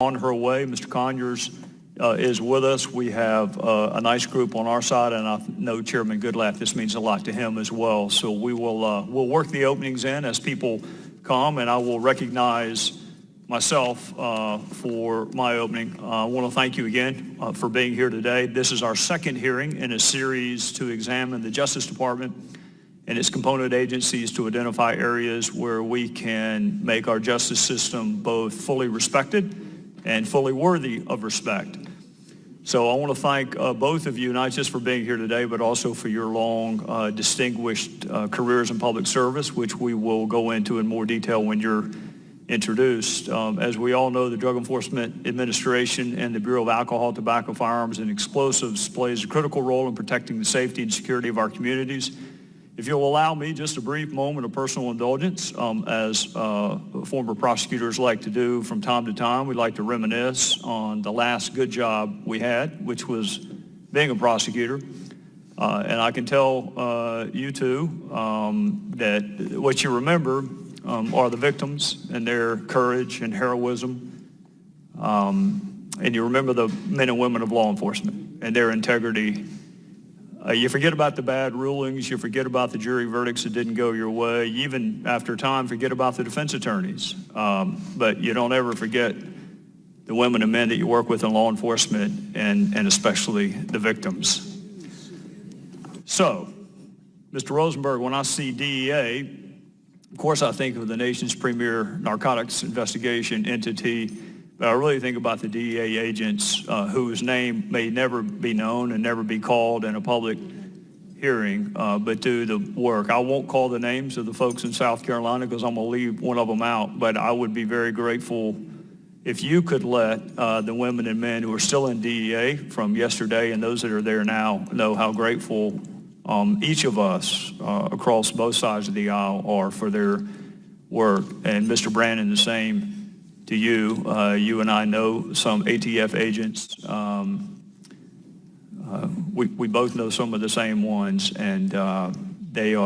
on her way. Mr. Conyers is with us. We have a nice group on our side, and I know Chairman Goodlatte, this means a lot to him as well. So we will we'll work the openings in as people come, and I will recognize myself for my opening. I want to thank you again for being here today. This is our second hearing in a series to examine the Justice Department and its component agencies to identify areas where we can make our justice system both fully respected and fully worthy of respect. So I want to thank both of you, not just for being here today, but also for your long, distinguished careers in public service, which we will go into in more detail when you're introduced. As we all know, the Drug Enforcement Administration and the Bureau of Alcohol, Tobacco, Firearms, and Explosives plays a critical role in protecting the safety and security of our communities. If you'll allow me just a brief moment of personal indulgence, as former prosecutors like to do from time to time, we'd like to reminisce on the last good job we had, which was being a prosecutor. And I can tell you too that what you remember are the victims and their courage and heroism. And you remember the men and women of law enforcement and their integrity. You forget about the bad rulings, you forget about the jury verdicts that didn't go your way, you even after time forget about the defense attorneys. But you don't ever forget the women and men that you work with in law enforcement and especially the victims. So, Mr. Rosenberg, when I see DEA, of course I think of the nation's premier narcotics investigation entity, but I really think about the DEA agents whose name may never be known and never be called in a public hearing, but do the work. I won't call the names of the folks in South Carolina because I'm going to leave one of them out, but I would be very grateful if you could let the women and men who are still in DEA from yesterday and those that are there now know how grateful each of us across both sides of the aisle are for their work. And Mr. Brandon, the same to you. You and I know some ATF agents. We both know some of the same ones, and they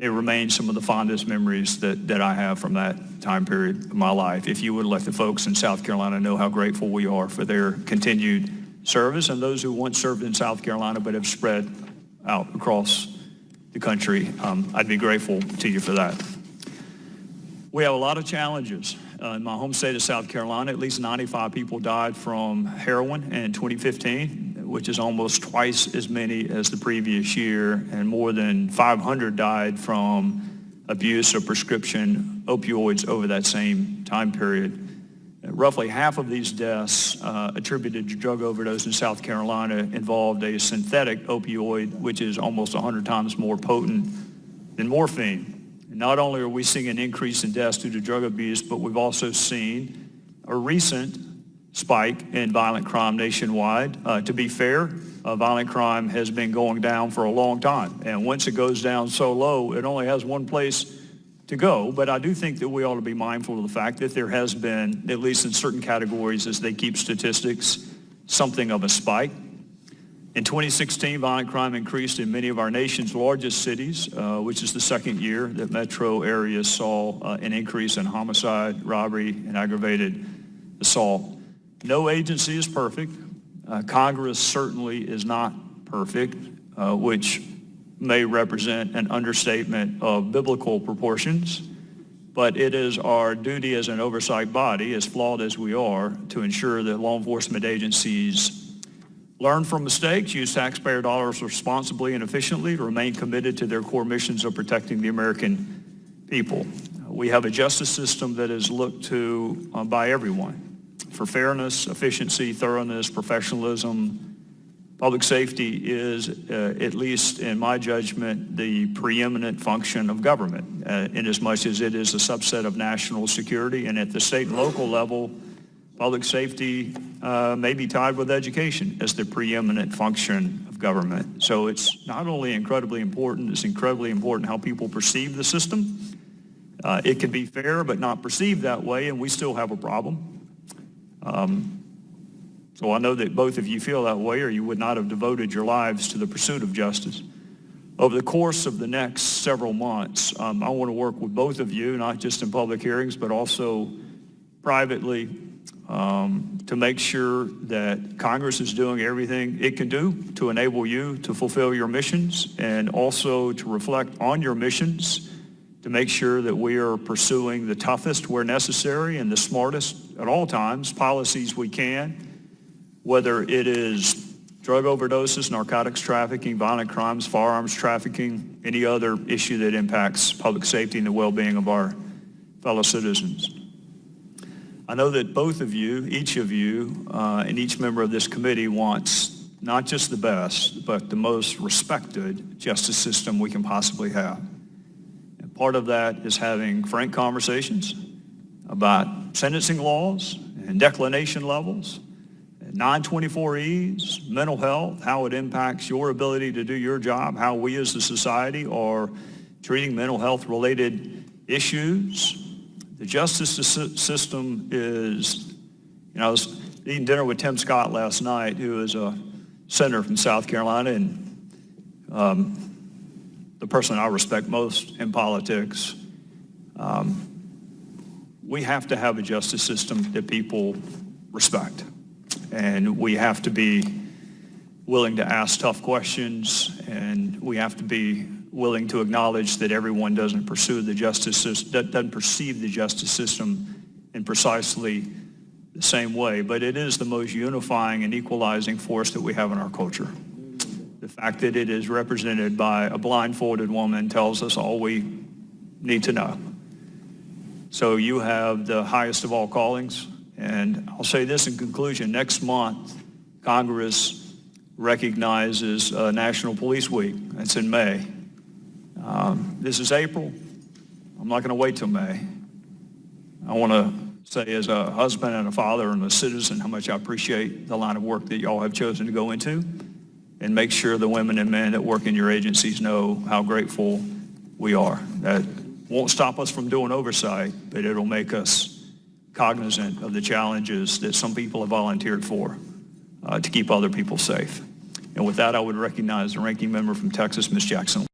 remain some of the fondest memories that I have from that time period of my life. If you would let the folks in South Carolina know how grateful we are for their continued service, and those who once served in South Carolina but have spread out across the country, I'd be grateful to you for that. We have a lot of challenges. In my home state of South Carolina, at least 95 people died from heroin in 2015, which is almost twice as many as the previous year, and more than 500 died from abuse of prescription opioids over that same time period. Roughly half of these deaths attributed to drug overdose in South Carolina involved a synthetic opioid, which is almost 100 times more potent than morphine. Not only are we seeing an increase in deaths due to drug abuse, but we've also seen a recent spike in violent crime nationwide. To be fair, violent crime has been going down for a long time. And once it goes down so low, it only has one place to go. But I do think that we ought to be mindful of the fact that there has been, at least in certain categories as they keep statistics, something of a spike. In 2016, violent crime increased in many of our nation's largest cities, which is the second year that metro areas saw an increase in homicide, robbery, and aggravated assault. No agency is perfect. Congress certainly is not perfect, which may represent an understatement of biblical proportions, but it is our duty as an oversight body, as flawed as we are, to ensure that law enforcement agencies learn from mistakes, use taxpayer dollars responsibly and efficiently, to remain committed to their core missions of protecting the American people. We have a justice system that is looked to by everyone for fairness, efficiency, thoroughness, professionalism. Public safety is, at least in my judgment, the preeminent function of government, in as much as it is a subset of national security. And at the state and local level, public safety may be tied with education as the preeminent function of government. So it's not only incredibly important, it's incredibly important how people perceive the system. It can be fair but not perceived that way, and we still have a problem. So I know that both of you feel that way, or you would not have devoted your lives to the pursuit of justice. Over the course of the next several months, I want to work with both of you, not just in public hearings, but also privately, to make sure that Congress is doing everything it can do to enable you to fulfill your missions, and also to reflect on your missions, to make sure that we are pursuing the toughest where necessary and the smartest at all times policies we can, whether it is drug overdoses, narcotics trafficking, violent crimes, firearms trafficking, any other issue that impacts public safety and the well-being of our fellow citizens. I know that both of you, each of you, and each member of this committee wants not just the best, but the most respected justice system we can possibly have. And part of that is having frank conversations about sentencing laws and declination levels, 924Es, mental health, how it impacts your ability to do your job, how we as a society are treating mental health related issues. The justice system is, I was eating dinner with Tim Scott last night, who is a senator from South Carolina, and the person I respect most in politics. We have to have a justice system that people respect. And we have to be willing to ask tough questions, and we have to be willing to acknowledge that everyone doesn't perceive the justice system in precisely the same way. But it is the most unifying and equalizing force that we have in our culture. The fact that it is represented by a blindfolded woman tells us all we need to know. So you have the highest of all callings. And I'll say this in conclusion: next month, Congress recognizes National Police Week. That's in May. This is April. I'm not going to wait till May. I want to say, as a husband and a father and a citizen, how much I appreciate the line of work that y'all have chosen to go into, and make sure the women and men that work in your agencies know how grateful we are. That won't stop us from doing oversight, but it'll make us cognizant of the challenges that some people have volunteered for to keep other people safe. And with that, I would recognize the ranking member from Texas, Ms. Jackson.